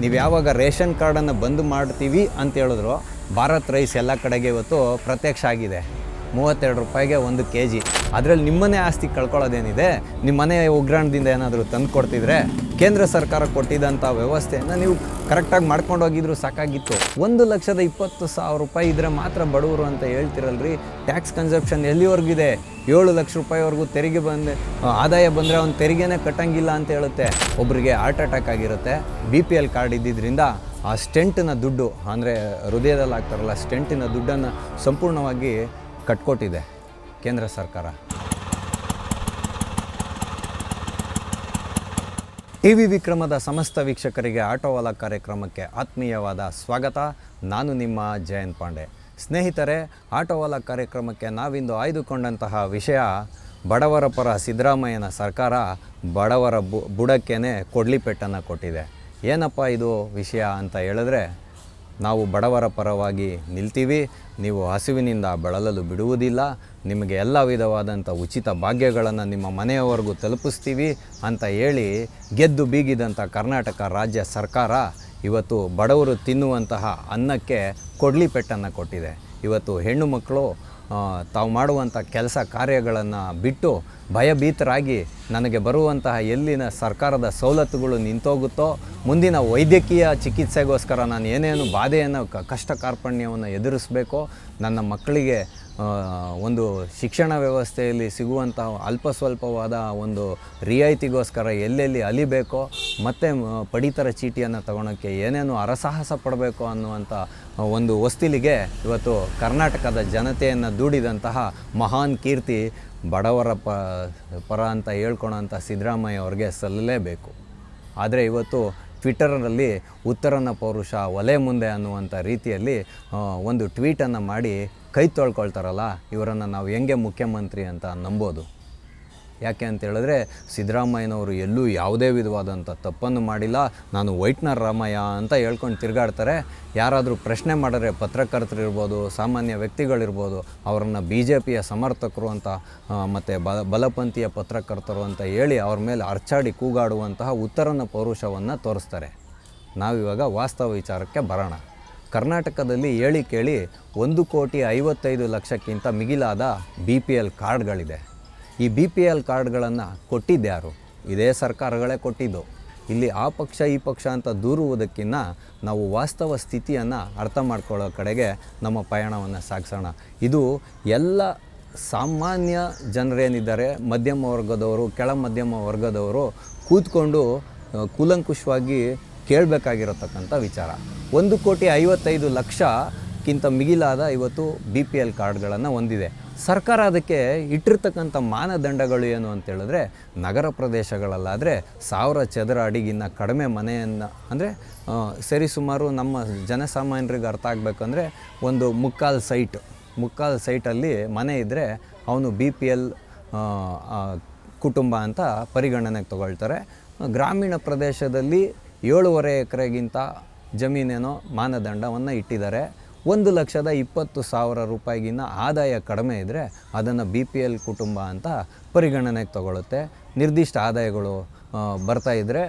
ನೀವು ಯಾವಾಗ ರೇಷನ್ ಕಾರ್ಡನ್ನು ಬಂದ್ ಮಾಡ್ತೀವಿ ಅಂತ ಹೇಳಿದ್ರು ಭಾರತ್ ರೈಸ್ ಎಲ್ಲ ಕಡೆಗೆ ಇವತ್ತು ಪ್ರತ್ಯಕ್ಷ ಆಗಿದೆ. 32 ರೂಪಾಯಿಗೆ 1 kg. ಅದರಲ್ಲಿ ನಿಮ್ಮನೇ ಆಸ್ತಿ ಕಳ್ಕೊಳ್ಳೋದೇನಿದೆ? ನಿಮ್ಮ ಮನೆ ಉಗ್ರಾಣದಿಂದ ಏನಾದರೂ ತಂದು ಕೊಡ್ತಿದ್ರೆ ಕೇಂದ್ರ ಸರ್ಕಾರ ಕೊಟ್ಟಿದ್ದಂಥ ವ್ಯವಸ್ಥೆಯನ್ನು ನೀವು ಕರೆಕ್ಟಾಗಿ ಮಾಡ್ಕೊಂಡು ಹೋಗಿದ್ರು ಸಾಕಾಗಿತ್ತು. 1,20,000 ರೂಪಾಯಿ ಇದ್ದರೆ ಮಾತ್ರ ಬಡವರು ಅಂತ ಹೇಳ್ತಿರಲ್ರಿ. ಟ್ಯಾಕ್ಸ್ ಕನ್ಸಪ್ಷನ್ ಎಲ್ಲಿವರೆಗಿದೆ? 7 ಲಕ್ಷ ರೂಪಾಯಿವರೆಗೂ ತೆರಿಗೆ ಆದಾಯ ಬಂದರೆ ಅವ್ನು ತೆರಿಗೆನೇ ಕಟ್ಟಂಗಿಲ್ಲ ಅಂತ ಹೇಳುತ್ತೆ. ಒಬ್ಬರಿಗೆ ಹಾರ್ಟ್ ಅಟ್ಯಾಕ್ ಆಗಿರುತ್ತೆ. BPL ಕಾರ್ಡ್ ಇದ್ದಿದ್ದರಿಂದ ಆ ಸ್ಟೆಂಟಿನ ದುಡ್ಡು, ಅಂದರೆ ಹೃದಯದಲ್ಲಿ ಆಗ್ತಾರಲ್ಲ ಸ್ಟೆಂಟಿನ ದುಡ್ಡನ್ನು ಸಂಪೂರ್ಣವಾಗಿ ಕಟ್ಕೊಟ್ಟಿದೆ ಕೇಂದ್ರ ಸರ್ಕಾರ. TV ವಿಕ್ರಮದ ಸಮಸ್ತ ವೀಕ್ಷಕರಿಗೆ ಆಟೋವಾಲಾ ಕಾರ್ಯಕ್ರಮಕ್ಕೆ ಆತ್ಮೀಯವಾದ ಸ್ವಾಗತ. ನಾನು ನಿಮ್ಮ ಜಯಂತ್ ಪಾಂಡೆ. ಸ್ನೇಹಿತರೆ, ಆಟೋವಾಲಾ ಕಾರ್ಯಕ್ರಮಕ್ಕೆ ನಾವಿಂದು ಆಯ್ದುಕೊಂಡಂತಹ ವಿಷಯ ಬಡವರ ಪರ ಸಿದ್ದರಾಮಯ್ಯನ ಸರ್ಕಾರ ಬಡವರ ಬುಡಕ್ಕೇನೆ ಕೊಡ್ಲಿಪೆಟ್ಟನ್ನು ಕೊಟ್ಟಿದೆ. ಏನಪ್ಪ ಇದು ವಿಷಯ ಅಂತ ಹೇಳಿದ್ರೆ, ನಾವು ಬಡವರ ಪರವಾಗಿ ನಿಲ್ತೀವಿ, ನೀವು ಹಸಿವಿನಿಂದ ಬಳಲಲು ಬಿಡುವುದಿಲ್ಲ, ನಿಮಗೆ ಎಲ್ಲ ವಿಧವಾದಂಥ ಉಚಿತ ಭಾಗ್ಯಗಳನ್ನು ನಿಮ್ಮ ಮನೆಯವರೆಗೂ ತಲುಪಿಸ್ತೀವಿ ಅಂತ ಹೇಳಿ ಗೆದ್ದು ಬೀಗಿದಂಥ ಕರ್ನಾಟಕ ರಾಜ್ಯ ಸರ್ಕಾರ ಇವತ್ತು ಬಡವರು ತಿನ್ನುವಂತಹ ಅನ್ನಕ್ಕೆ ಕೊಡ್ಲಿಪೆಟ್ಟನ್ನು ಕೊಟ್ಟಿದೆ. ಇವತ್ತು ಹೆಣ್ಣು ಮಕ್ಕಳು ತಾವು ಮಾಡುವಂಥ ಕೆಲಸ ಕಾರ್ಯಗಳನ್ನು ಬಿಟ್ಟು ಭಯಭೀತರಾಗಿ ನನಗೆ ಬರುವಂತಹ ಎಲ್ಲಿನ ಸರ್ಕಾರದ ಸವಲತ್ತುಗಳು ನಿಂತೋಗುತ್ತೋ, ಮುಂದಿನ ವೈದ್ಯಕೀಯ ಚಿಕಿತ್ಸೆಗೋಸ್ಕರ ನಾನು ಏನೇನು ಬಾಧೆಯನ್ನು ಕಷ್ಟ ಕಾರ್ಪಣ್ಯವನ್ನು ಎದುರಿಸಬೇಕೋ, ನನ್ನ ಮಕ್ಕಳಿಗೆ ಒಂದು ಶಿಕ್ಷಣ ವ್ಯವಸ್ಥೆಯಲ್ಲಿ ಸಿಗುವಂಥ ಅಲ್ಪ ಸ್ವಲ್ಪವಾದ ಒಂದು ರಿಯಾಯಿತಿಗೋಸ್ಕರ ಎಲ್ಲೆಲ್ಲಿ ಅಲಿಬೇಕೋ, ಮತ್ತು ಪಡಿತರ ಚೀಟಿಯನ್ನು ತಗೊಳೋಕ್ಕೆ ಏನೇನು ಹರಸಾಹಸ ಪಡಬೇಕು ಅನ್ನುವಂಥ ಒಂದು ಹೊಸ್ತಿಲಿಗೆ ಇವತ್ತು ಕರ್ನಾಟಕದ ಜನತೆಯನ್ನು ದೂಡಿದಂತಹ ಮಹಾನ್ ಕೀರ್ತಿ ಬಡವರ ಪರ ಅಂತ ಹೇಳ್ಕೊಳೋಂಥ ಸಿದ್ದರಾಮಯ್ಯ ಅವ್ರಿಗೆ ಸಲ್ಲಲೇಬೇಕು. ಆದರೆ ಇವತ್ತು ಟ್ವಿಟ್ಟರಲ್ಲಿ ಉತ್ತರನ ಪೌರುಷ ಒಲೆ ಮುಂದೆ ಅನ್ನುವಂಥ ರೀತಿಯಲ್ಲಿ ಒಂದು ಟ್ವೀಟನ್ನು ಮಾಡಿ ಕೈ ತೊಳ್ಕೊಳ್ತಾರಲ್ಲ, ಇವರನ್ನು ನಾವು ಹೆಂಗೆ ಮುಖ್ಯಮಂತ್ರಿ ಅಂತ ನಂಬೋದು? ಯಾಕೆ ಅಂತ ಹೇಳಿದ್ರೆ, ಸಿದ್ದರಾಮಯ್ಯನವರು ಎಲ್ಲೂ ಯಾವುದೇ ವಿಧವಾದಂಥ ತಪ್ಪನ್ನು ಮಾಡಿಲ್ಲ, ನಾನು ವೈಟ್ನರ್ ರಾಮಯ್ಯ ಅಂತ ಹೇಳ್ಕೊಂಡು ತಿರುಗಾಡ್ತಾರೆ. ಯಾರಾದರೂ ಪ್ರಶ್ನೆ ಮಾಡಿದ್ರೆ ಪತ್ರಕರ್ತರಿರ್ಬೋದು, ಸಾಮಾನ್ಯ ವ್ಯಕ್ತಿಗಳಿರ್ಬೋದು, ಅವರನ್ನು BJPಯ ಸಮರ್ಥಕರು ಅಂತ ಮತ್ತು ಬಲಪಂಥೀಯ ಪತ್ರಕರ್ತರು ಅಂತ ಹೇಳಿ ಅವ್ರ ಮೇಲೆ ಅರ್ಚಾಡಿ ಕೂಗಾಡುವಂತಹ ಉತ್ತರನ ಪೌರುಷವನ್ನು ತೋರಿಸ್ತಾರೆ. ನಾವಿವಾಗ ವಾಸ್ತವ ವಿಚಾರಕ್ಕೆ ಬರೋಣ. ಕರ್ನಾಟಕದಲ್ಲಿ ಹೇಳಿ ಕೇಳಿ 1,55,00,000ಕ್ಕಿಂತ ಮಿಗಿಲಾದ BPL ಕಾರ್ಡ್ಗಳಿದೆ. ಈ BPL ಕಾರ್ಡ್ಗಳನ್ನು ಕೊಟ್ಟಿದ್ದ್ಯಾರು? ಇದೇ ಸರ್ಕಾರಗಳೇ ಕೊಟ್ಟಿದ್ದು. ಇಲ್ಲಿ ಆ ಪಕ್ಷ ಈ ಪಕ್ಷ ಅಂತ ದೂರುವುದಕ್ಕಿಂತ ನಾವು ವಾಸ್ತವ ಸ್ಥಿತಿಯನ್ನು ಅರ್ಥ ಮಾಡ್ಕೊಳ್ಳೋ ಕಡೆಗೆ ನಮ್ಮ ಪಯಣವನ್ನು ಸಾಗಿಸೋಣ. ಇದು ಎಲ್ಲ ಸಾಮಾನ್ಯ ಜನರೇನಿದ್ದಾರೆ, ಮಧ್ಯಮ ವರ್ಗದವರು, ಕೆಳ ಮಧ್ಯಮ ವರ್ಗದವರು ಕೂತ್ಕೊಂಡು ಕೂಲಂಕುಷವಾಗಿ ಕೇಳಬೇಕಾಗಿರತಕ್ಕಂಥ ವಿಚಾರ. 1,55,00,000ಕ್ಕಿಂತ ಮಿಗಿಲಾದ ಇವತ್ತು BPL ಕಾರ್ಡ್ಗಳನ್ನು ಹೊಂದಿದೆ. ಸರ್ಕಾರ ಅದಕ್ಕೆ ಇಟ್ಟಿರ್ತಕ್ಕಂಥ ಮಾನದಂಡಗಳು ಏನು ಅಂತೇಳಿದ್ರೆ, ನಗರ ಪ್ರದೇಶಗಳಲ್ಲಾದರೆ 1000 ಚದರ ಅಡಿಗಿನ್ನ ಕಡಿಮೆ ಮನೆಯನ್ನು, ಅಂದರೆ ಸರಿಸುಮಾರು ನಮ್ಮ ಜನಸಾಮಾನ್ಯರಿಗೆ ಅರ್ಥ ಆಗಬೇಕಂದ್ರೆ ಒಂದು ಮುಕ್ಕಾಲು ಸೈಟಲ್ಲಿ ಮನೆ ಇದ್ದರೆ ಅವನು BPL ಕುಟುಂಬ ಅಂತ ಪರಿಗಣನೆಗೆ ತಗೊಳ್ತಾರೆ. ಗ್ರಾಮೀಣ ಪ್ರದೇಶದಲ್ಲಿ 7.5 ಎಕರೆಗಿಂತ ಜಮೀನೇನೋ ಮಾನದಂಡವನ್ನು ಇಟ್ಟಿದ್ದಾರೆ. 1,20,000 ರೂಪಾಯಿಗಿನ್ನ ಆದಾಯ ಕಡಿಮೆ ಇದ್ದರೆ ಅದನ್ನು BPL ಕುಟುಂಬ ಅಂತ ಪರಿಗಣನೆಗೆ ತಗೊಳುತ್ತೆ. ನಿರ್ದಿಷ್ಟ ಆದಾಯಗಳು ಬರ್ತಾ ಇದ್ದರೆ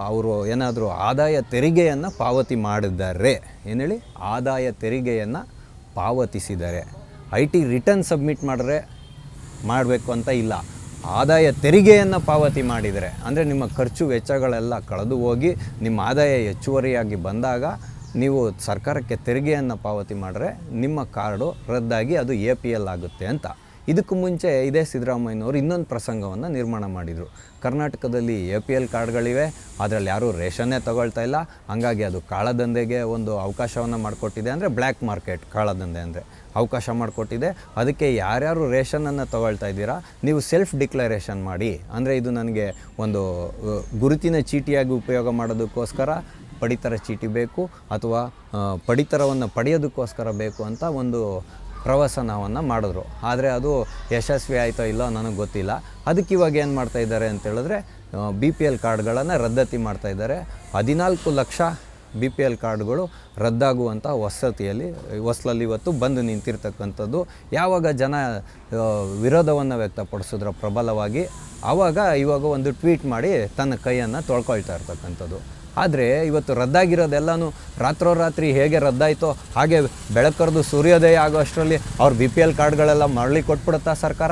ಅವರು ಏನಾದರೂ ಆದಾಯ ತೆರಿಗೆಯನ್ನು ಪಾವತಿ ಮಾಡಿದ್ದಾರೆ, ಏನು ಹೇಳಿ, ಆದಾಯ ತೆರಿಗೆಯನ್ನು ಪಾವತಿಸಿದ್ದಾರೆ. IT ರಿಟರ್ನ್ ಸಬ್ಮಿಟ್ ಮಾಡಬೇಕು ಅಂತ ಇಲ್ಲ, ಆದಾಯ ತೆರಿಗೆಯನ್ನು ಪಾವತಿ ಮಾಡಿದರೆ, ಅಂದರೆ ನಿಮ್ಮ ಖರ್ಚು ವೆಚ್ಚಗಳೆಲ್ಲ ಕಳೆದು ಹೋಗಿ ನಿಮ್ಮ ಆದಾಯ ಹೆಚ್ಚುವರಿಯಾಗಿ ಬಂದಾಗ ನೀವು ಸರ್ಕಾರಕ್ಕೆ ತೆರಿಗೆಯನ್ನು ಪಾವತಿ ಮಾಡಿದ್ರೆ ನಿಮ್ಮ ಕಾರ್ಡು ರದ್ದಾಗಿ ಅದು APL ಆಗುತ್ತೆ ಅಂತ. ಇದಕ್ಕೂ ಮುಂಚೆ ಇದೇ ಸಿದ್ದರಾಮಯ್ಯನವರು ಇನ್ನೊಂದು ಪ್ರಸಂಗವನ್ನು ನಿರ್ಮಾಣ ಮಾಡಿದರು. ಕರ್ನಾಟಕದಲ್ಲಿ APL ಕಾರ್ಡ್ಗಳಿವೆ, ಅದರಲ್ಲಿ ಯಾರೂ ರೇಷನ್ನೇ ತಗೊಳ್ತಾ ಇಲ್ಲ, ಹಾಗಾಗಿ ಅದು ಕಾಳದಂಧೆಗೆ ಒಂದು ಅವಕಾಶವನ್ನು ಮಾಡಿಕೊಟ್ಟಿದೆ. ಅಂದರೆ ಬ್ಲ್ಯಾಕ್ ಮಾರ್ಕೆಟ್, ಕಾಳದಂಧೆ ಅಂದರೆ ಅವಕಾಶ ಮಾಡಿಕೊಟ್ಟಿದೆ. ಅದಕ್ಕೆ ಯಾರ್ಯಾರು ರೇಷನನ್ನು ತಗೊಳ್ತಾ ಇದ್ದೀರಾ, ನೀವು ಸೆಲ್ಫ್ ಡಿಕ್ಲರೇಷನ್ ಮಾಡಿ, ಅಂದರೆ ಇದು ನನಗೆ ಒಂದು ಗುರುತಿನ ಚೀಟಿಯಾಗಿ ಉಪಯೋಗ ಮಾಡೋದಕ್ಕೋಸ್ಕರ ಪಡಿತರ ಚೀಟಿ ಬೇಕು, ಅಥವಾ ಪಡಿತರವನ್ನು ಪಡೆಯೋದಕ್ಕೋಸ್ಕರ ಬೇಕು ಅಂತ ಒಂದು ಪ್ರವಾಸನವನ್ನು ಮಾಡಿದ್ರು. ಆದರೆ ಅದು ಯಶಸ್ವಿ ಆಯಿತೋ ಇಲ್ಲೋ ನನಗೆ ಗೊತ್ತಿಲ್ಲ. ಅದಕ್ಕೆ ಇವಾಗ ಏನು ಮಾಡ್ತಾಯಿದ್ದಾರೆ ಅಂತೇಳಿದ್ರೆ, BPL ಕಾರ್ಡ್ಗಳನ್ನು ರದ್ದತಿ ಮಾಡ್ತಾಯಿದ್ದಾರೆ. 14 ಲಕ್ಷ BPL ಕಾರ್ಡ್ಗಳು ರದ್ದಾಗುವಂಥ ಹೊಸಲಲ್ಲಿ ಇವತ್ತು ಬಂದು ನಿಂತಿರ್ತಕ್ಕಂಥದ್ದು. ಯಾವಾಗ ಜನ ವಿರೋಧವನ್ನು ವ್ಯಕ್ತಪಡಿಸಿದ್ರು ಪ್ರಬಲವಾಗಿ, ಇವಾಗ ಒಂದು ಟ್ವೀಟ್ ಮಾಡಿ ತನ್ನ ಕೈಯನ್ನು ತೊಳ್ಕೊಳ್ತಾ ಇರ್ತಕ್ಕಂಥದ್ದು. ಆದರೆ ಇವತ್ತು ರದ್ದಾಗಿರೋದೆಲ್ಲನೂ ರಾತ್ರೋರಾತ್ರಿ ಹೇಗೆ ರದ್ದಾಯಿತೋ ಹಾಗೆ ಬೆಳಕರೆದು ಸೂರ್ಯೋದಯ ಆಗೋ ಅಷ್ಟರಲ್ಲಿ ಅವ್ರ BPL ಕಾರ್ಡ್ಗಳೆಲ್ಲ ಮರಳಿ ಕೊಟ್ಬಿಡುತ್ತಾ ಸರ್ಕಾರ?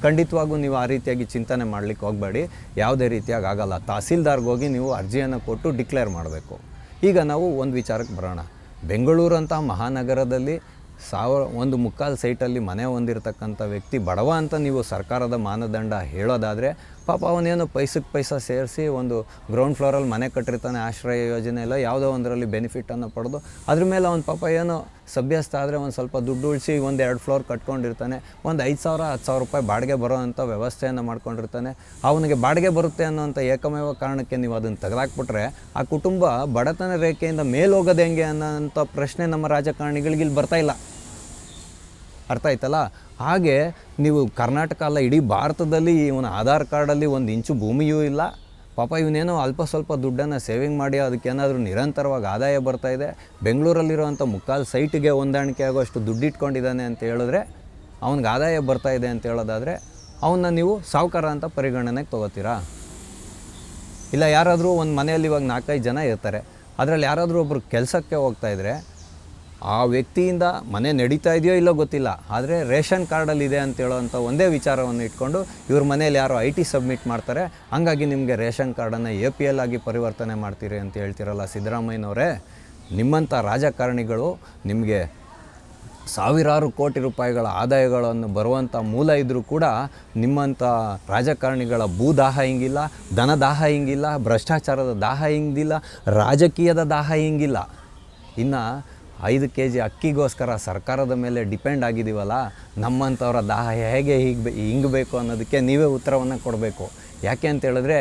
ಖಂಡಿತವಾಗೂ ನೀವು ಆ ರೀತಿಯಾಗಿ ಚಿಂತನೆ ಮಾಡಲಿಕ್ಕೆ ಹೋಗಬೇಡಿ. ಯಾವುದೇ ರೀತಿಯಾಗಿ ಆಗಲ್ಲ. ತಹಸೀಲ್ದಾರ್ಗೆ ಹೋಗಿ ನೀವು ಅರ್ಜಿಯನ್ನು ಕೊಟ್ಟು ಡಿಕ್ಲೇರ್ ಮಾಡಬೇಕು. ಈಗ ನಾವು ಒಂದು ವಿಚಾರಕ್ಕೆ ಬರೋಣ. ಬೆಂಗಳೂರು ಅಂತ ಮಹಾನಗರದಲ್ಲಿ 1.25 ಸೈಟಲ್ಲಿ ಮನೆ ಹೊಂದಿರತಕ್ಕಂಥ ವ್ಯಕ್ತಿ ಬಡವ ಅಂತ ನೀವು ಸರ್ಕಾರದ ಮಾನದಂಡ ಹೇಳೋದಾದರೆ, ಪಾಪ ಅವನೇನೋ ಪೈಸಾ ಸೇರಿಸಿ ಒಂದು ಗ್ರೌಂಡ್ ಫ್ಲೋರಲ್ಲಿ ಮನೆ ಕಟ್ಟಿರ್ತಾನೆ, ಆಶ್ರಯ ಯೋಜನೆ ಎಲ್ಲ ಯಾವುದೋ ಒಂದರಲ್ಲಿ ಬೆನಿಫಿಟನ್ನು ಪಡೆದು ಅದ್ರ ಮೇಲೆ ಅವ್ನ ಪಾಪ ಏನೋ ಸಭ್ಯಸ್ಥ ಆದರೆ ಒಂದು ಸ್ವಲ್ಪ ದುಡ್ಡು ಉಳಿಸಿ 1-2 ಫ್ಲೋರ್ ಕಟ್ಕೊಂಡಿರ್ತಾನೆ, ಒಂದು 5,000-10,000 ರೂಪಾಯಿ ಬಾಡಿಗೆ ಬರೋ ಅಂಥ ವ್ಯವಸ್ಥೆಯನ್ನು ಮಾಡ್ಕೊಂಡಿರ್ತಾನೆ. ಅವನಿಗೆ ಬಾಡಿಗೆ ಬರುತ್ತೆ ಅನ್ನೋಂಥ ಏಕಮೇವ ಕಾರಣಕ್ಕೆ ನೀವು ಅದನ್ನು ತೆಗೆದಾಕ್ಬಿಟ್ರೆ ಆ ಕುಟುಂಬ ಬಡತನ ರೇಖೆಯಿಂದ ಮೇಲೋಗೋದು ಹೆಂಗೆ ಅನ್ನೋಂಥ ಪ್ರಶ್ನೆ ನಮ್ಮ ರಾಜಕಾರಣಿಗಳಿಗೆ ಇಲ್ಲಿ ಬರ್ತಾಯಿಲ್ಲ. ಅರ್ಥ ಆಯ್ತಲ್ಲ? ಹಾಗೆ ನೀವು ಕರ್ನಾಟಕ ಅಲ್ಲ, ಇಡೀ ಭಾರತದಲ್ಲಿ ಇವನ ಆಧಾರ್ ಕಾರ್ಡಲ್ಲಿ 1 ಇಂಚು ಭೂಮಿಯೂ ಇಲ್ಲ. ಪಾಪ ಇವನೇನೋ ಅಲ್ಪ ಸ್ವಲ್ಪ ದುಡ್ಡನ್ನು ಸೇವಿಂಗ್ ಮಾಡಿ ಅದಕ್ಕೇನಾದರೂ ನಿರಂತರವಾಗಿ ಆದಾಯ ಬರ್ತಾಯಿದೆ. ಬೆಂಗಳೂರಲ್ಲಿರೋವಂಥ 3/4 ಸೈಟಿಗೆ ಹೊಂದಾಣಿಕೆ ಆಗೋಷ್ಟು ದುಡ್ಡು ಇಟ್ಕೊಂಡಿದ್ದಾನೆ ಅಂತ ಹೇಳಿದ್ರೆ, ಅವ್ನಿಗೆ ಆದಾಯ ಬರ್ತಾಯಿದೆ ಅಂತ ಹೇಳೋದಾದರೆ ಅವನ್ನ ನೀವು ಸಾಹುಕಾರ ಅಂತ ಪರಿಗಣನೆಗೆ ತೊಗೋತೀರಾ? ಇಲ್ಲ ಯಾರಾದರೂ ಒಂದು ಮನೆಯಲ್ಲಿ ಇವಾಗ 4-5 ಜನ ಇರ್ತಾರೆ, ಅದರಲ್ಲಿ ಯಾರಾದರೂ ಒಬ್ಬರು ಕೆಲಸಕ್ಕೆ ಹೋಗ್ತಾಯಿದ್ರೆ ಆ ವ್ಯಕ್ತಿಯಿಂದ ಮನೆ ನಡೀತಾ ಇದೆಯೋ ಇಲ್ಲೋ ಗೊತ್ತಿಲ್ಲ, ಆದರೆ ರೇಷನ್ ಕಾರ್ಡಲ್ಲಿದೆ ಅಂತ ಹೇಳೋವಂಥ ಒಂದೇ ವಿಚಾರವನ್ನು ಇಟ್ಕೊಂಡು ಇವ್ರ ಮನೇಲಿ ಯಾರೋ IT ಸಬ್ಮಿಟ್ ಮಾಡ್ತಾರೆ, ಹಂಗಾಗಿ ನಿಮಗೆ ರೇಷನ್ ಕಾರ್ಡನ್ನು APL ಆಗಿ ಪರಿವರ್ತನೆ ಮಾಡ್ತೀರಿ ಅಂತ ಹೇಳ್ತಿರಲ್ಲ ಸಿದ್ದರಾಮಯ್ಯನವರೇ. ನಿಮ್ಮಂಥ ರಾಜಕಾರಣಿಗಳು ನಿಮಗೆ ಸಾವಿರಾರು ಕೋಟಿ ರೂಪಾಯಿಗಳ ಆದಾಯಗಳನ್ನು ಬರುವಂಥ ಮೂಲ ಇದ್ದರೂ ಕೂಡ ನಿಮ್ಮಂಥ ರಾಜಕಾರಣಿಗಳ ಭೂದಾಹ ಹಿಂಗಿಲ್ಲ, ಧನದಾಹ ಹಿಂಗಿಲ್ಲ, ಭ್ರಷ್ಟಾಚಾರದ ದಾಹ ಹಿಂಗಿಲ್ಲ, ರಾಜಕೀಯದ ದಾಹ ಹಿಂಗಿಲ್ಲ. ಇನ್ನು 5 kg ಅಕ್ಕಿಗೋಸ್ಕರ ಸರ್ಕಾರದ ಮೇಲೆ ಡಿಪೆಂಡ್ ಆಗಿದ್ದೀವಲ್ಲ, ನಮ್ಮಂಥವ್ರ ದಾಹ ಹೇಗೆ ಹಿಂಗಬೇಕು ಅನ್ನೋದಕ್ಕೆ ನೀವೇ ಉತ್ತರವನ್ನು ಕೊಡಬೇಕು. ಯಾಕೆ ಅಂತ ಹೇಳಿದ್ರೆ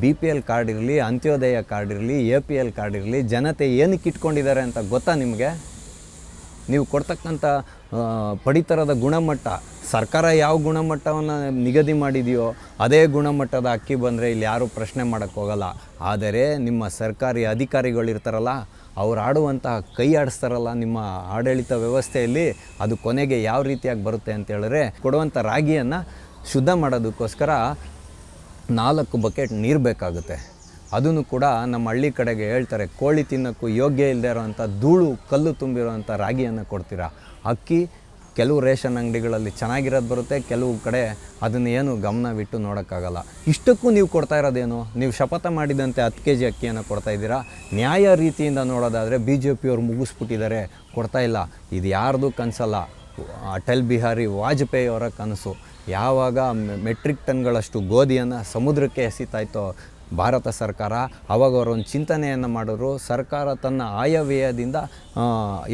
BPL ಕಾರ್ಡ್ ಇರಲಿ, ಅಂತ್ಯೋದಯ ಕಾರ್ಡ್ ಇರಲಿ, APL ಕಾರ್ಡ್ ಇರಲಿ, ಜನತೆ ಏನಕ್ಕೆ ಇಟ್ಕೊಂಡಿದ್ದಾರೆ ಅಂತ ಗೊತ್ತಾ ನಿಮಗೆ? ನೀವು ಕೊಡ್ತಕ್ಕಂಥ ಪಡಿತರದ ಗುಣಮಟ್ಟ, ಸರ್ಕಾರ ಯಾವ ಗುಣಮಟ್ಟವನ್ನು ನಿಗದಿ ಮಾಡಿದೆಯೋ ಅದೇ ಗುಣಮಟ್ಟದ ಅಕ್ಕಿ ಬಂದರೆ ಇಲ್ಲಿ ಯಾರೂ ಪ್ರಶ್ನೆ ಮಾಡೋಕ್ಕೆ ಹೋಗಲ್ಲ. ಆದರೆ ನಿಮ್ಮ ಸರ್ಕಾರಿ ಅಧಿಕಾರಿಗಳಿರ್ತಾರಲ್ಲ, ಅವ್ರು ಆಡುವಂತಹ ಕೈ ಆಡಿಸ್ತಾರಲ್ಲ ನಿಮ್ಮ ಆಡಳಿತ ವ್ಯವಸ್ಥೆಯಲ್ಲಿ, ಅದು ಕೊನೆಗೆ ಯಾವ ರೀತಿಯಾಗಿ ಬರುತ್ತೆ ಅಂತ ಹೇಳಿದ್ರೆ, ಕೊಡುವಂಥ ರಾಗಿಯನ್ನು ಶುದ್ಧ ಮಾಡೋದಕ್ಕೋಸ್ಕರ 4 ಬಕೆಟ್ ನೀರು ಬೇಕಾಗುತ್ತೆ. ಅದನ್ನು ಕೂಡ ನಮ್ಮ ಹಳ್ಳಿ ಕಡೆಗೆ ಹೇಳ್ತಾರೆ, ಕೋಳಿ ತಿನ್ನೋಕ್ಕೂ ಯೋಗ್ಯ ಇಲ್ಲದೆ ಇರೋವಂಥ ಧೂಳು ಕಲ್ಲು ತುಂಬಿರೋವಂಥ ರಾಗಿಯನ್ನು ಕೊಡ್ತೀರಾ. ಅಕ್ಕಿ ಕೆಲವು ರೇಷನ್ ಅಂಗಡಿಗಳಲ್ಲಿ ಚೆನ್ನಾಗಿರೋದು ಬರುತ್ತೆ, ಕೆಲವು ಕಡೆ ಅದನ್ನು ಏನು ಗಮನವಿಟ್ಟು ನೋಡೋಕ್ಕಾಗಲ್ಲ. ಇಷ್ಟಕ್ಕೂ ನೀವು ಕೊಡ್ತಾ ಇರೋದೇನು? ನೀವು ಶಪಥ ಮಾಡಿದಂತೆ 10 kg ಅಕ್ಕಿಯನ್ನು ಕೊಡ್ತಾಯಿದ್ದೀರಾ. ನ್ಯಾಯ ರೀತಿಯಿಂದ ನೋಡೋದಾದರೆ BJPಯವ್ರು ಮುಗಿಸ್ಬಿಟ್ಟಿದ್ದಾರೆ, ಕೊಡ್ತಾ ಇಲ್ಲ. ಇದು ಯಾರ್ದು ಕನಸಲ್ಲ, ಅಟಲ್ ಬಿಹಾರಿ ವಾಜಪೇಯಿ ಅವರ ಕನಸು. ಯಾವಾಗ ಮೆಟ್ರಿಕ್ ಟನ್ಗಳಷ್ಟು ಗೋಧಿಯನ್ನು ಸಮುದ್ರಕ್ಕೆ ಎಸಿತಾಯ್ತೋ ಭಾರತ ಸರ್ಕಾರ, ಆವಾಗ ಅವರೊಂದು ಚಿಂತನೆಯನ್ನು ಮಾಡಿದ್ರು. ಸರ್ಕಾರ ತನ್ನ ಆಯವ್ಯಯದಿಂದ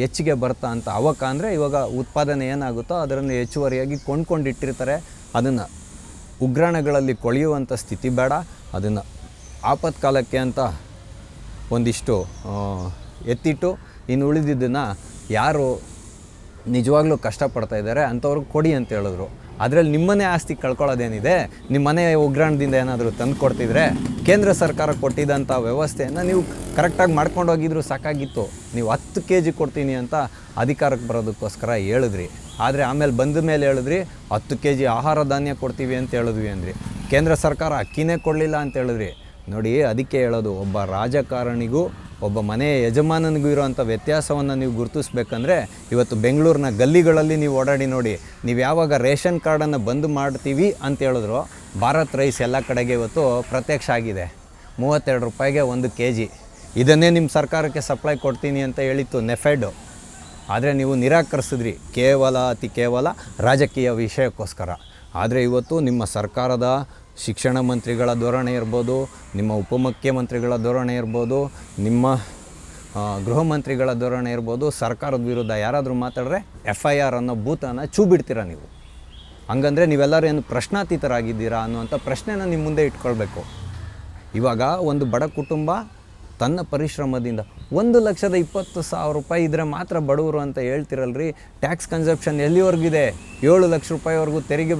ಹೆಚ್ಚಿಗೆ ಬರ್ತಾ ಅಂತ ಅವಕ ಅಂದರೆ ಇವಾಗ ಉತ್ಪಾದನೆ ಏನಾಗುತ್ತೋ ಅದರಲ್ಲಿ ಹೆಚ್ಚುವರಿಯಾಗಿ ಕೊಂಡ್ಕೊಂಡಿಟ್ಟಿರ್ತಾರೆ. ಅದನ್ನು ಉಗ್ರಾಣಗಳಲ್ಲಿ ಕೊಳೆಯುವಂಥ ಸ್ಥಿತಿ ಬೇಡ, ಅದನ್ನು ಆಪತ್ಕಾಲಕ್ಕೆ ಅಂತ ಒಂದಿಷ್ಟು ಎತ್ತಿಟ್ಟು ಇನ್ನು ಉಳಿದಿದ್ದನ್ನು ಯಾರು ನಿಜವಾಗ್ಲೂ ಕಷ್ಟಪಡ್ತಾಯಿದ್ದಾರೆ ಅಂಥವ್ರಿಗೆ ಕೊಡಿ ಅಂತ ಹೇಳಿದ್ರು. ಅದರಲ್ಲಿ ನಿಮ್ಮನೇ ಆಸ್ತಿ ಕಳ್ಕೊಳ್ಳೋದೇನಿದೆ? ನಿಮ್ಮ ಮನೆ ಉಗ್ರಾಣದಿಂದ ಏನಾದರೂ ತಂದು ಕೊಡ್ತಿದ್ರೆ ಕೇಂದ್ರ ಸರ್ಕಾರ ಕೊಟ್ಟಿದ್ದಂಥ ವ್ಯವಸ್ಥೆಯನ್ನು ನೀವು ಕರೆಕ್ಟಾಗಿ ಮಾಡ್ಕೊಂಡು ಹೋಗಿದ್ರು ಸಾಕಾಗಿತ್ತು. ನೀವು 10 kg ಕೊಡ್ತೀನಿ ಅಂತ ಅಧಿಕಾರಕ್ಕೆ ಬರೋದಕ್ಕೋಸ್ಕರ ಹೇಳಿದ್ರಿ, ಆದರೆ ಆಮೇಲೆ ಬಂದ ಮೇಲೆ ಹೇಳಿದ್ರಿ 10 kg ಆಹಾರ ಧಾನ್ಯ ಕೊಡ್ತೀವಿ ಅಂತ ಹೇಳಿದ್ವಿ ಅಂದ್ರಿ. ಕೇಂದ್ರ ಸರ್ಕಾರ ಅಕ್ಕಿನೇ ಕೊಡಲಿಲ್ಲ ಅಂತ ಹೇಳಿದ್ರಿ. ನೋಡಿ, ಅದಕ್ಕೆ ಹೇಳೋದು, ಒಬ್ಬ ರಾಜಕಾರಣಿಗೂ ಒಬ್ಬ ಮನೆಯ ಯಜಮಾನನಿಗೂ ಇರೋವಂಥ ವ್ಯತ್ಯಾಸವನ್ನು ನೀವು ಗುರುತಿಸ್ಬೇಕಂದ್ರೆ ಇವತ್ತು ಬೆಂಗಳೂರಿನ ಗಲ್ಲಿಗಳಲ್ಲಿ ನೀವು ಓಡಾಡಿ ನೋಡಿ. ನೀವು ಯಾವಾಗ ರೇಷನ್ ಕಾರ್ಡನ್ನು ಬಂದ್ ಮಾಡ್ತೀವಿ ಅಂತ ಹೇಳಿದ್ರು, ಭಾರತ್ ರೈಸ್ ಎಲ್ಲ ಕಡೆಗೆ ಇವತ್ತು ಪ್ರತ್ಯಕ್ಷ ಆಗಿದೆ. 32 ರೂಪಾಯಿಗೆ 1 kg. ಇದನ್ನೇ ನಿಮ್ಮ ಸರ್ಕಾರಕ್ಕೆ ಸಪ್ಲೈ ಕೊಡ್ತೀನಿ ಅಂತ ಹೇಳಿತ್ತು ನೆಫೆಡು. ಆದರೆ ನೀವು ನಿರಾಕರಿಸಿದ್ರಿ, ಅತಿ ಕೇವಲ ರಾಜಕೀಯ ವಿಷಯಕ್ಕೋಸ್ಕರ. ಆದರೆ ಇವತ್ತು ನಿಮ್ಮ ಸರ್ಕಾರದ ಶಿಕ್ಷಣ ಮಂತ್ರಿಗಳ ಧೋರಣೆ ಇರ್ಬೋದು, ನಿಮ್ಮ ಉಪಮುಖ್ಯಮಂತ್ರಿಗಳ ಧೋರಣೆ ಇರ್ಬೋದು, ನಿಮ್ಮ ಗೃಹ ಮಂತ್ರಿಗಳ ಧೋರಣೆ ಇರ್ಬೋದು, ಸರ್ಕಾರದ ವಿರುದ್ಧ ಯಾರಾದರೂ ಮಾತಾಡಿದ್ರೆ FIR ಅನ್ನೋ ಭೂತನ ಬಿಡ್ತೀರಾ ನೀವು. ಹಂಗಂದರೆ ನೀವೆಲ್ಲರೂ ಏನು ಪ್ರಶ್ನಾತೀತರಾಗಿದ್ದೀರಾ ಅನ್ನುವಂಥ ಪ್ರಶ್ನೆನ ನಿಮ್ಮ ಮುಂದೆ ಇಟ್ಕೊಳ್ಬೇಕು. ಇವಾಗ ಒಂದು ಬಡ ಕುಟುಂಬ ತನ್ನ ಪರಿಶ್ರಮದಿಂದ 1,20,000 ರೂಪಾಯಿ ಇದ್ದರೆ ಮಾತ್ರ ಬಡವರು ಅಂತ ಹೇಳ್ತಿರಲ್ರಿ. ಟ್ಯಾಕ್ಸ್ ಕನ್ಸಪ್ಷನ್ ಎಲ್ಲಿವರೆಗಿದೆ? 7 ಲಕ್ಷ ರೂಪಾಯಿವರೆಗೂ ತೆರಿಗೆ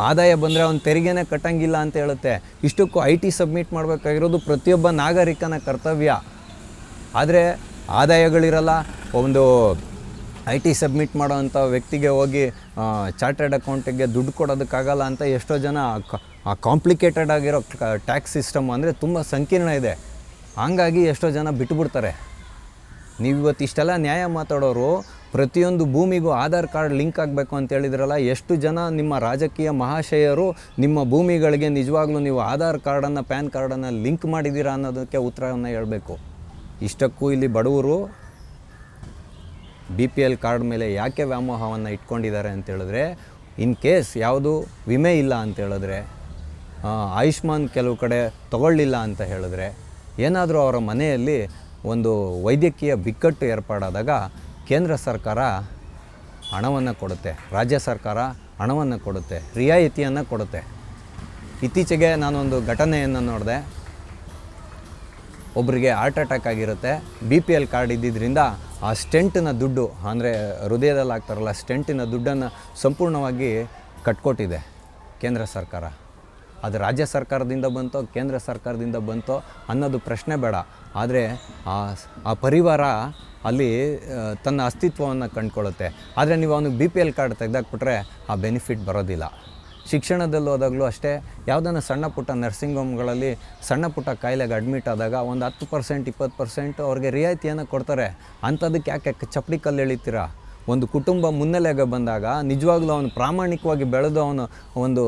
ಆದಾಯ ಬಂದರೆ ಅವ್ನು ತೆರಿಗೆನೇ ಕಟ್ಟಂಗಿಲ್ಲ ಅಂತ ಹೇಳುತ್ತೆ. ಇಷ್ಟಕ್ಕೂ IT ಸಬ್ಮಿಟ್ ಮಾಡಬೇಕಾಗಿರೋದು ಪ್ರತಿಯೊಬ್ಬ ನಾಗರಿಕನ ಕರ್ತವ್ಯ. ಆದರೆ ಆದಾಯಗಳಿರಲ್ಲ. ಒಂದು IT ಸಬ್ಮಿಟ್ ಮಾಡೋವಂಥ ವ್ಯಕ್ತಿಗೆ ಹೋಗಿ ಚಾರ್ಟರ್ಡ್ ಅಕೌಂಟಿಗೆ ದುಡ್ಡು ಕೊಡೋದಕ್ಕಾಗಲ್ಲ ಅಂತ ಎಷ್ಟೋ ಜನ ಕಾಂಪ್ಲಿಕೇಟೆಡ್ ಆಗಿರೋ ಟ್ಯಾಕ್ಸ್ ಸಿಸ್ಟಮ್ ಅಂದರೆ ತುಂಬ ಸಂಕೀರ್ಣ ಇದೆ. ಹಂಗಾಗಿ ಎಷ್ಟೋ ಜನ ಬಿಟ್ಟುಬಿಡ್ತಾರೆ. ನೀವು ಇವತ್ತು ಇಷ್ಟೆಲ್ಲ ನ್ಯಾಯ ಮಾತಾಡೋರು ಪ್ರತಿಯೊಂದು ಭೂಮಿಗೂ ಆಧಾರ್ ಕಾರ್ಡ್ ಲಿಂಕ್ ಆಗಬೇಕು ಅಂತ ಹೇಳಿದ್ರಲ್ಲ, ಎಷ್ಟು ಜನ ನಿಮ್ಮ ರಾಜಕೀಯ ಮಹಾಶಯರು ನಿಮ್ಮ ಭೂಮಿಗಳಿಗೆ ನಿಜವಾಗ್ಲೂ ನೀವು ಆಧಾರ್ ಕಾರ್ಡನ್ನು ಪ್ಯಾನ್ ಕಾರ್ಡನ್ನು ಲಿಂಕ್ ಮಾಡಿದ್ದೀರಾ ಅನ್ನೋದಕ್ಕೆ ಉತ್ತರವನ್ನು ಹೇಳಬೇಕು. ಇಷ್ಟಕ್ಕೂ ಇಲ್ಲಿ ಬಡವರು BPL ಕಾರ್ಡ್ ಮೇಲೆ ಯಾಕೆ ವ್ಯಾಮೋಹವನ್ನು ಇಟ್ಕೊಂಡಿದ್ದಾರೆ ಅಂತೇಳಿದ್ರೆ, ಇನ್ ಕೇಸ್ ಯಾವುದು ವಿಮೆ ಇಲ್ಲ ಅಂತೇಳಿದ್ರೆ, ಆಯುಷ್ಮಾನ್ ಕೆಲವು ಕಡೆ ತಗೊಳ್ಳಿಲ್ಲ ಅಂತ ಹೇಳಿದ್ರೆ, ಏನಾದರೂ ಅವರ ಮನೆಯಲ್ಲಿ ಒಂದು ವೈದ್ಯಕೀಯ ಬಿಕ್ಕಟ್ಟು ಏರ್ಪಾಡಾದಾಗ ಕೇಂದ್ರ ಸರ್ಕಾರ ಹಣವನ್ನು ಕೊಡುತ್ತೆ, ರಾಜ್ಯ ಸರ್ಕಾರ ಹಣವನ್ನು ಕೊಡುತ್ತೆ, ರಿಯಾಯಿತಿಯನ್ನು ಕೊಡುತ್ತೆ. ಇತ್ತೀಚೆಗೆ ನಾನೊಂದು ಘಟನೆಯನ್ನು ನೋಡಿದೆ. ಒಬ್ಬರಿಗೆ ಹಾರ್ಟ್ ಅಟ್ಯಾಕ್ ಆಗಿರುತ್ತೆ, BPL ಕಾರ್ಡ್ ಇದ್ದಿದ್ದರಿಂದ ಆ ಸ್ಟೆಂಟಿನ ದುಡ್ಡು, ಅಂದರೆ ಹೃದಯದಲ್ಲಿ ಆಗ್ತಾರಲ್ಲ ಸ್ಟೆಂಟಿನ ದುಡ್ಡನ್ನು ಸಂಪೂರ್ಣವಾಗಿ ಕಟ್ಕೊಟ್ಟಿದೆ ಕೇಂದ್ರ ಸರ್ಕಾರ. ಅದು ರಾಜ್ಯ ಸರ್ಕಾರದಿಂದ ಬಂತೋ ಕೇಂದ್ರ ಸರ್ಕಾರದಿಂದ ಬಂತೋ ಅನ್ನೋದು ಪ್ರಶ್ನೆ ಬೇಡ, ಆದರೆ ಆ ಪರಿವಾರ ಅಲ್ಲಿ ತನ್ನ ಅಸ್ತಿತ್ವವನ್ನು ಕಂಡುಕೊಳ್ಳುತ್ತೆ. ಆದರೆ ನೀವು ಅವನಿಗೆ BPL ಕಾರ್ಡ್ ತೆಗೆದಾಕ್ಬಿಟ್ರೆ ಆ ಬೆನಿಫಿಟ್ ಬರೋದಿಲ್ಲ. ಶಿಕ್ಷಣದಲ್ಲಿ ಹೋದಾಗಲೂ ಅಷ್ಟೇ, ಯಾವುದನ್ನು ಸಣ್ಣ ಪುಟ್ಟ ನರ್ಸಿಂಗ್ ಹೋಮ್ಗಳಲ್ಲಿ ಸಣ್ಣ ಪುಟ್ಟ ಕಾಯಿಲೆಗೆ ಅಡ್ಮಿಟ್ ಆದಾಗ ಒಂದು 10% 20% ಅವ್ರಿಗೆ ರಿಯಾಯಿತಿಯನ್ನು ಕೊಡ್ತಾರೆ. ಅಂಥದಕ್ಕೆ ಯಾಕೆ ಚಪ್ಪಡಿ ಕಲ್ಲು ಎಳಿತೀರಾ? ಒಂದು ಕುಟುಂಬ ಮುನ್ನೆಲೆಗೆ ಬಂದಾಗ ನಿಜವಾಗ್ಲೂ ಅವನು ಪ್ರಾಮಾಣಿಕವಾಗಿ ಬೆಳೆದು ಅವನು ಒಂದು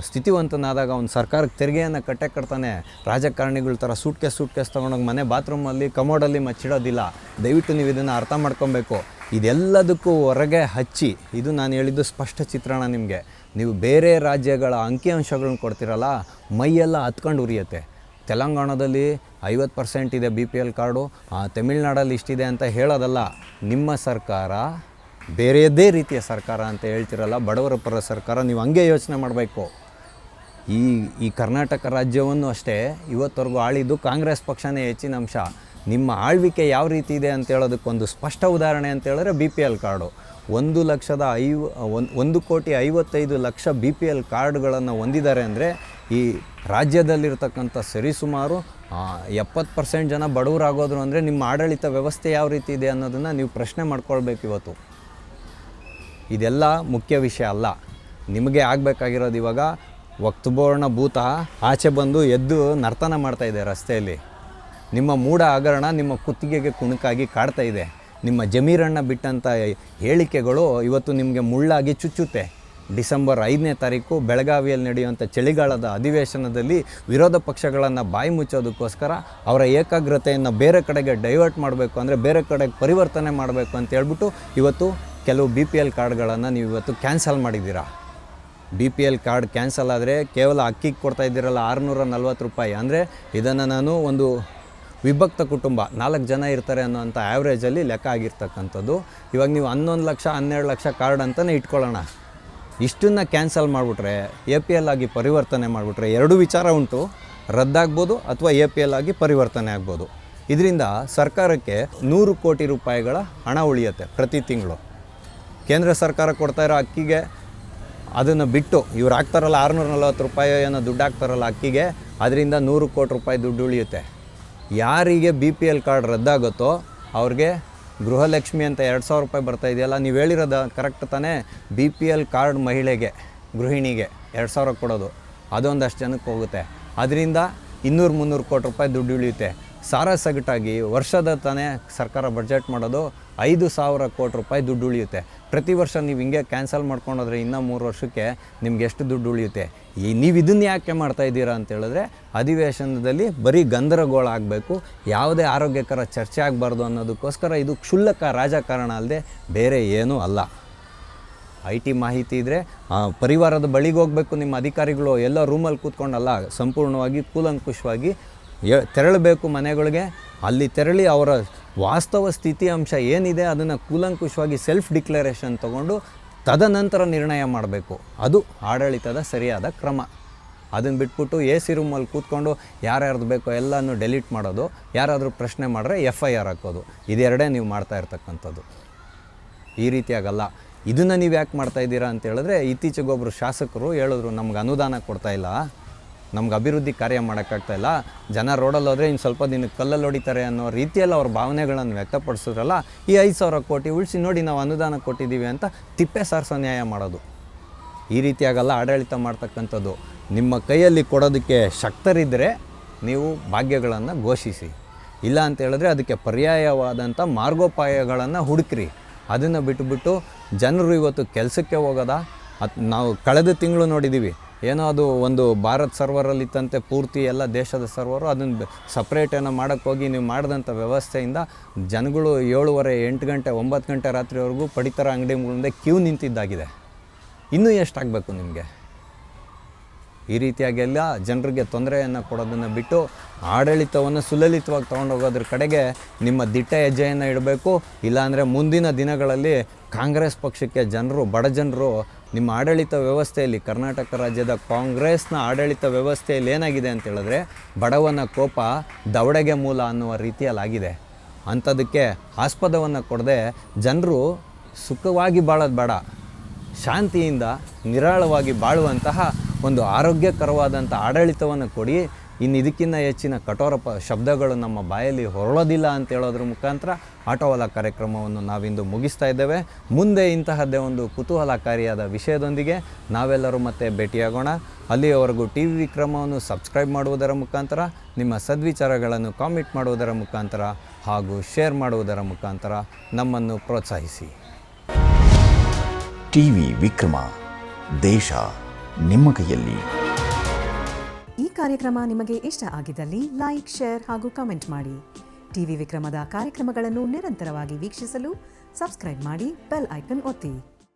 ಸ್ಥಿತಿವಂತನಾದಾಗ ಅವನು ಸರ್ಕಾರಕ್ಕೆ ತೆರಿಗೆಯನ್ನು ಕಟ್ತಾನೆ. ರಾಜಕಾರಣಿಗಳ ಥರ ಸೂಟ್ಕೇಸ್ ತೊಗೊಂಡೋಗಿ ಮನೆ ಬಾತ್ರೂಮಲ್ಲಿ ಕಮೋಡಲ್ಲಿ ಮಚ್ಚಿಡೋದಿಲ್ಲ. ದಯವಿಟ್ಟು ನೀವು ಇದನ್ನು ಅರ್ಥ ಮಾಡ್ಕೊಬೇಕು. ಇದೆಲ್ಲದಕ್ಕೂ ಹೊರಗೆ ಹಚ್ಚಿ, ಇದು ನಾನು ಹೇಳಿದ್ದು ಸ್ಪಷ್ಟ ಚಿತ್ರಣ. ನಿಮಗೆ ನೀವು ಬೇರೆ ರಾಜ್ಯಗಳ ಅಂಕಿಅಂಶಗಳನ್ನ ಕೊಡ್ತಿರಲ್ಲ, ಮೈಯೆಲ್ಲ ಹತ್ಕೊಂಡು ಉರಿಯುತ್ತೆ. ತೆಲಂಗಾಣದಲ್ಲಿ 50% ಇದೆ BPL ಕಾರ್ಡು, ತಮಿಳ್ನಾಡಲ್ಲಿ ಇಷ್ಟಿದೆ ಅಂತ ಹೇಳೋದಲ್ಲ. ನಿಮ್ಮ ಸರ್ಕಾರ ಬೇರೆಯದೇ ರೀತಿಯ ಸರ್ಕಾರ ಅಂತ ಹೇಳ್ತಿರಲ್ಲ, ಬಡವರ ಪರ ಸರ್ಕಾರ. ನೀವು ಹಂಗೆ ಯೋಚನೆ ಮಾಡಬೇಕು. ಈ ಕರ್ನಾಟಕ ರಾಜ್ಯವನ್ನು ಅಷ್ಟೇ ಇವತ್ತವರೆಗೂ ಆಳಿದ್ದು ಕಾಂಗ್ರೆಸ್ ಪಕ್ಷನೇ ಹೆಚ್ಚಿನ ಅಂಶ. ನಿಮ್ಮ ಆಳ್ವಿಕೆ ಯಾವ ರೀತಿ ಇದೆ ಅಂತ ಹೇಳೋದಕ್ಕೊಂದು ಸ್ಪಷ್ಟ ಉದಾಹರಣೆ ಅಂತ ಹೇಳಿದ್ರೆ BPL ಕಾರ್ಡು. 1,55,00,000 BPL ಕಾರ್ಡ್ಗಳನ್ನು ಹೊಂದಿದ್ದಾರೆ ಅಂದರೆ ಈ ರಾಜ್ಯದಲ್ಲಿರ್ತಕ್ಕಂಥ ಸರಿಸುಮಾರು 70% ಜನ ಬಡವರಾಗೋದ್ರು ಅಂದರೆ ನಿಮ್ಮ ಆಡಳಿತ ವ್ಯವಸ್ಥೆ ಯಾವ ರೀತಿ ಇದೆ ಅನ್ನೋದನ್ನು ನೀವು ಪ್ರಶ್ನೆ ಮಾಡ್ಕೊಳ್ಬೇಕು ಇವತ್ತು. ಇದೆಲ್ಲ ಮುಖ್ಯ ವಿಷಯ ಅಲ್ಲ. ನಿಮಗೆ ಆಗಬೇಕಾಗಿರೋದು ಇವಾಗ ವಕ್ತಬೋರ್ಣ ಭೂತ ಆಚೆ ಬಂದು ಎದ್ದು ನರ್ತನ ಮಾಡ್ತಾಯಿದೆ ರಸ್ತೆಯಲ್ಲಿ. ನಿಮ್ಮ ಮೂಢ ಹಗರಣ ನಿಮ್ಮ ಕುತ್ತಿಗೆಗೆ ಕುಣುಕಾಗಿ ಕಾಡ್ತಾ ಇದೆ. ನಿಮ್ಮ ಜಮೀರನ್ನು ಬಿಟ್ಟಂಥ ಹೇಳಿಕೆಗಳು ಇವತ್ತು ನಿಮಗೆ ಮುಳ್ಳಾಗಿ ಚುಚ್ಚುತ್ತೆ. ಡಿಸೆಂಬರ್ 5ನೇ ತಾರೀಕು ಬೆಳಗಾವಿಯಲ್ಲಿ ನಡೆಯುವಂಥ ಚಳಿಗಾಲದ ಅಧಿವೇಶನದಲ್ಲಿ ವಿರೋಧ ಪಕ್ಷಗಳನ್ನು ಬಾಯಿ ಮುಚ್ಚೋದಕ್ಕೋಸ್ಕರ ಅವರ ಏಕಾಗ್ರತೆಯನ್ನು ಬೇರೆ ಕಡೆಗೆ ಡೈವರ್ಟ್ ಮಾಡಬೇಕು, ಅಂದರೆ ಬೇರೆ ಕಡೆಗೆ ಪರಿವರ್ತನೆ ಮಾಡಬೇಕು ಅಂತ ಹೇಳ್ಬಿಟ್ಟು ಇವತ್ತು ಕೆಲವು BPL ಕಾರ್ಡ್ಗಳನ್ನು ನೀವು ಇವತ್ತು ಕ್ಯಾನ್ಸಲ್ ಮಾಡಿದ್ದೀರಾ. BPL ಕಾರ್ಡ್ ಕ್ಯಾನ್ಸಲ್ ಆದರೆ ಕೇವಲ ಅಕ್ಕಿಗೆ ಕೊಡ್ತಾ ಇದ್ದೀರಲ್ಲ 640 ರೂಪಾಯಿ. ಅಂದರೆ ಇದನ್ನು ನಾನು ಒಂದು ವಿಭಕ್ತ ಕುಟುಂಬ 4 ಜನ ಇರ್ತಾರೆ ಅನ್ನೋಂಥ ಆ್ಯಾವ್ರೇಜಲ್ಲಿ ಲೆಕ್ಕ ಆಗಿರ್ತಕ್ಕಂಥದ್ದು. ಇವಾಗ ನೀವು 11 ಲಕ್ಷ 12 ಲಕ್ಷ ಕಾರ್ಡ್ ಅಂತಲೇ ಇಟ್ಕೊಳ್ಳೋಣ. ಇಷ್ಟನ್ನು ಕ್ಯಾನ್ಸಲ್ ಮಾಡಿಬಿಟ್ರೆ APL ಆಗಿ ಪರಿವರ್ತನೆ ಮಾಡಿಬಿಟ್ರೆ 2 ವಿಚಾರ ಉಂಟು. ರದ್ದಾಗ್ಬೋದು ಅಥವಾ APL ಆಗಿ ಪರಿವರ್ತನೆ ಆಗ್ಬೋದು. ಇದರಿಂದ ಸರ್ಕಾರಕ್ಕೆ 100 ಕೋಟಿ ರೂಪಾಯಿಗಳ ಹಣ ಉಳಿಯುತ್ತೆ ಪ್ರತಿ ತಿಂಗಳು. ಕೇಂದ್ರ ಸರ್ಕಾರ ಕೊಡ್ತಾ ಇರೋ ಅಕ್ಕಿಗೆ ಅದನ್ನು ಬಿಟ್ಟು ಇವ್ರು ಹಾಕ್ತಾರಲ್ಲ 640 ರೂಪಾಯಿ ಏನೋ ದುಡ್ಡು ಹಾಕ್ತಾರಲ್ಲ ಅಕ್ಕಿಗೆ, ಅದರಿಂದ 100 ಕೋಟಿ ರೂಪಾಯಿ ದುಡ್ಡು ಉಳಿಯುತ್ತೆ. ಯಾರಿಗೆ BPL ಕಾರ್ಡ್ ರದ್ದಾಗುತ್ತೋ ಅವ್ರಿಗೆ ಗೃಹಲಕ್ಷ್ಮಿ ಅಂತ 2,000 ರೂಪಾಯಿ ಬರ್ತಾ ಇದೆಯಲ್ಲ, ನೀವು ಹೇಳಿರೋದು ಕರೆಕ್ಟ್ ತಾನೇ. BPL ಕಾರ್ಡ್ ಮಹಿಳೆಗೆ, ಗೃಹಿಣಿಗೆ 2,000 ಕೊಡೋದು, ಅದೊಂದಷ್ಟು ಜನಕ್ಕೆ ಹೋಗುತ್ತೆ. ಅದರಿಂದ 200-300 ಕೋಟಿ ರೂಪಾಯಿ ದುಡ್ಡು ಉಳಿಯುತ್ತೆ. ಸಾರಾಸಗಟಾಗಿ ವರ್ಷದ ತಾನೇ ಸರ್ಕಾರ ಬಡ್ಜೆಟ್ ಮಾಡೋದು 5,000 ಕೋಟಿ ರೂಪಾಯಿ ದುಡ್ಡು ಉಳಿಯುತ್ತೆ. ಪ್ರತಿ ವರ್ಷ ನೀವು ಹಿಂಗೆ ಕ್ಯಾನ್ಸಲ್ ಮಾಡ್ಕೊಂಡೋದ್ರೆ ಇನ್ನೂ 3 ವರ್ಷಕ್ಕೆ ನಿಮ್ಗೆ ಎಷ್ಟು ದುಡ್ಡು ಉಳಿಯುತ್ತೆ? ನೀವು ಇದನ್ನು ಯಾಕೆ ಮಾಡ್ತಾ ಇದ್ದೀರಾ ಅಂತೇಳಿದ್ರೆ ಅಧಿವೇಶನದಲ್ಲಿ ಬರೀ ಗಂದರಗೋಳ ಆಗಬೇಕು, ಯಾವುದೇ ಆರೋಗ್ಯಕರ ಚರ್ಚೆ ಆಗಬಾರ್ದು ಅನ್ನೋದಕ್ಕೋಸ್ಕರ. ಇದು ಕ್ಷುಲ್ಲಕ ರಾಜಕಾರಣ ಅಲ್ಲದೆ ಬೇರೆ ಏನೂ ಅಲ್ಲ. IT ಮಾಹಿತಿ ಇದ್ದರೆ ಪರಿವಾರದ ಬಳಿಗೆ ಹೋಗಬೇಕು ನಿಮ್ಮ ಅಧಿಕಾರಿಗಳು. ಎಲ್ಲ ರೂಮಲ್ಲಿ ಕೂತ್ಕೊಂಡಲ್ಲ, ಸಂಪೂರ್ಣವಾಗಿ ಕೂಲಂಕುಷವಾಗಿ ತೆರಳಬೇಕು ಮನೆಗಳಿಗೆ. ಅಲ್ಲಿ ತೆರಳಿ ಅವರ ವಾಸ್ತವ ಸ್ಥಿತಿ ಅಂಶ ಏನಿದೆ ಅದನ್ನು ಕೂಲಂಕುಷವಾಗಿ ಸೆಲ್ಫ್ ಡಿಕ್ಲರೇಷನ್ ತೊಗೊಂಡು ತದನಂತರ ನಿರ್ಣಯ ಮಾಡಬೇಕು. ಅದು ಆಡಳಿತದ ಸರಿಯಾದ ಕ್ರಮ. ಅದನ್ನು ಬಿಟ್ಬಿಟ್ಟು AC ರೂಮಲ್ಲಿ ಕೂತ್ಕೊಂಡು ಯಾರ್ಯಾರ್ದು ಬೇಕೋ ಎಲ್ಲನೂ ಡೆಲೀಟ್ ಮಾಡೋದು, ಯಾರಾದರೂ ಪ್ರಶ್ನೆ ಮಾಡಿದ್ರೆ FIR ಹಾಕೋದು, ಇದೆರಡೇ ನೀವು ಮಾಡ್ತಾ ಇರ್ತಕ್ಕಂಥದ್ದು. ಈ ರೀತಿಯಾಗಲ್ಲ. ಇದನ್ನು ನೀವು ಯಾಕೆ ಮಾಡ್ತಾಯಿದ್ದೀರಾ ಅಂತ ಹೇಳಿದ್ರೆ, ಇತ್ತೀಚೆಗೊಬ್ಬರು ಶಾಸಕರು ಹೇಳಿದ್ರು, ನಮ್ಗೆ ಅನುದಾನ ಕೊಡ್ತಾಯಿಲ್ಲ, ನಮ್ಗೆ ಅಭಿವೃದ್ಧಿ ಕಾರ್ಯ ಮಾಡೋಕ್ಕಾಗ್ತಾಯಿಲ್ಲ, ಜನ ರೋಡಲ್ಲಿ ಹೋದರೆ ಇನ್ನು ಸ್ವಲ್ಪ ದಿನಕ್ಕೆ ಕಲ್ಲಲ್ಲಿ ಹೊಡಿತಾರೆ ಅನ್ನೋ ರೀತಿಯಲ್ಲಿ ಅವ್ರ ಭಾವನೆಗಳನ್ನು ವ್ಯಕ್ತಪಡಿಸಿದ್ರಲ್ಲ. ಈ 5,000 ಕೋಟಿ ಉಳಿಸಿ ನೋಡಿ ನಾವು ಅನುದಾನ ಕೊಟ್ಟಿದ್ದೀವಿ ಅಂತ ತಿಪ್ಪೆ ಸಾರಿಸೋ ನ್ಯಾಯ ಮಾಡೋದು. ಈ ರೀತಿಯಾಗಲ್ಲ ಆಡಳಿತ ಮಾಡ್ತಕ್ಕಂಥದ್ದು. ನಿಮ್ಮ ಕೈಯಲ್ಲಿ ಕೊಡೋದಕ್ಕೆ ಶಕ್ತರಿದ್ದರೆ ನೀವು ಭಾಗ್ಯಗಳನ್ನು ಘೋಷಿಸಿ. ಇಲ್ಲ ಅಂತ ಹೇಳಿದ್ರೆ ಅದಕ್ಕೆ ಪರ್ಯಾಯವಾದಂಥ ಮಾರ್ಗೋಪಾಯಗಳನ್ನು ಹುಡುಕ್ರಿ. ಅದನ್ನು ಬಿಟ್ಟುಬಿಟ್ಟು ಜನರು ಇವತ್ತು ಕೆಲಸಕ್ಕೆ ಹೋಗೋದ ನಾವು ಕಳೆದ ತಿಂಗಳು ನೋಡಿದ್ದೀವಿ. ಏನೋ ಅದು ಒಂದು ಭಾರತ್ ಸರ್ವರಲ್ಲಿ ಇತ್ತಂತೆ, ಪೂರ್ತಿ ಎಲ್ಲ ದೇಶದ ಸರ್ವರು, ಅದನ್ನು ಸಪ್ರೇಟ್ ಏನೋ ಮಾಡೋಕ್ಕೋಗಿ ನೀವು ಮಾಡಿದಂಥ ವ್ಯವಸ್ಥೆಯಿಂದ ಜನಗಳು 7:30 8 ಗಂಟೆ 9 ಗಂಟೆ ರಾತ್ರಿವರೆಗೂ ಪಡಿತರ ಅಂಗಡಿ ಮುಂದೆ ಕ್ಯೂ ನಿಂತಿದ್ದಾಗಿದೆ. ಇನ್ನೂ ಎಷ್ಟಾಗಬೇಕು ನಿಮಗೆ? ಈ ರೀತಿಯಾಗೆಲ್ಲ ಜನರಿಗೆ ತೊಂದರೆಯನ್ನು ಕೊಡೋದನ್ನು ಬಿಟ್ಟು ಆಡಳಿತವನ್ನು ಸುಲಲಿತವಾಗಿ ತೊಗೊಂಡೋಗೋದ್ರ ಕಡೆಗೆ ನಿಮ್ಮ ದಿಟ್ಟ ಹೆಜ್ಜೆಯನ್ನು ಇಡಬೇಕು. ಇಲ್ಲಾಂದರೆ ಮುಂದಿನ ದಿನಗಳಲ್ಲಿ ಕಾಂಗ್ರೆಸ್ ಪಕ್ಷಕ್ಕೆ ಜನರು, ಬಡ ಜನರು ನಿಮ್ಮ ಆಡಳಿತ ವ್ಯವಸ್ಥೆಯಲ್ಲಿ, ಕರ್ನಾಟಕ ರಾಜ್ಯದ ಕಾಂಗ್ರೆಸ್ನ ಆಡಳಿತ ವ್ಯವಸ್ಥೆಯಲ್ಲಿ ಏನಾಗಿದೆ ಅಂತ ಹೇಳಿದ್ರೆ ಬಡವನ ಕೋಪ ದವಡೆಗೆ ಮೂಲ ಅನ್ನುವ ರೀತಿಯಲ್ಲಾಗಿದೆ. ಅಂಥದಕ್ಕೆ ಆಸ್ಪದವನ್ನು ಕೊಡದೆ ಜನರು ಸುಖವಾಗಿ ಬಾಳೋದು ಬೇಡ, ಶಾಂತಿಯಿಂದ ನಿರಾಳವಾಗಿ ಬಾಳುವಂತಹ ಒಂದು ಆರೋಗ್ಯಕರವಾದಂಥ ಆಡಳಿತವನ್ನು ಕೊಡಿ. ಇನ್ನು ಇದಕ್ಕಿಂತ ಹೆಚ್ಚಿನ ಕಠೋರ ಶಬ್ದಗಳು ನಮ್ಮ ಬಾಯಲ್ಲಿ ಹೊರಳೋದಿಲ್ಲ ಅಂತ ಹೇಳೋದ್ರ ಮುಖಾಂತರ ಆಟೋವಾಲ ಕಾರ್ಯಕ್ರಮವನ್ನು ನಾವಿಂದು ಮುಗಿಸ್ತಾ ಇದ್ದೇವೆ. ಮುಂದೆ ಇಂತಹದ್ದೇ ಒಂದು ಕುತೂಹಲಕಾರಿಯಾದ ವಿಷಯದೊಂದಿಗೆ ನಾವೆಲ್ಲರೂ ಮತ್ತೆ ಭೇಟಿಯಾಗೋಣ. ಅಲ್ಲಿಯವರೆಗೂ ಟಿ ವಿ ವಿಕ್ರಮವನ್ನು ಸಬ್ಸ್ಕ್ರೈಬ್ ಮಾಡುವುದರ ಮುಖಾಂತರ, ನಿಮ್ಮ ಸದ್ವಿಚಾರಗಳನ್ನು ಕಾಮೆಂಟ್ ಮಾಡುವುದರ ಮುಖಾಂತರ ಹಾಗೂ ಶೇರ್ ಮಾಡುವುದರ ಮುಖಾಂತರ ನಮ್ಮನ್ನು ಪ್ರೋತ್ಸಾಹಿಸಿ. ಟಿವಿ ವಿಕ್ರಮ, ದೇಶ ನಿಮ್ಮ ಕೈಯಲ್ಲಿ. ಈ ಕಾರ್ಯಕ್ರಮ ನಿಮಗೆ ಇಷ್ಟ ಆಗಿದ್ದಲ್ಲಿ ಲೈಕ್, ಶೇರ್ ಹಾಗೂ ಕಮೆಂಟ್ ಮಾಡಿ. ಟಿವಿ ವಿಕ್ರಮದ ಕಾರ್ಯಕ್ರಮಗಳನ್ನು ನಿರಂತರವಾಗಿ ವೀಕ್ಷಿಸಲು ಸಬ್ಸ್ಕ್ರೈಬ್ ಮಾಡಿ, ಬೆಲ್ ಐಕನ್ ಒತ್ತಿ.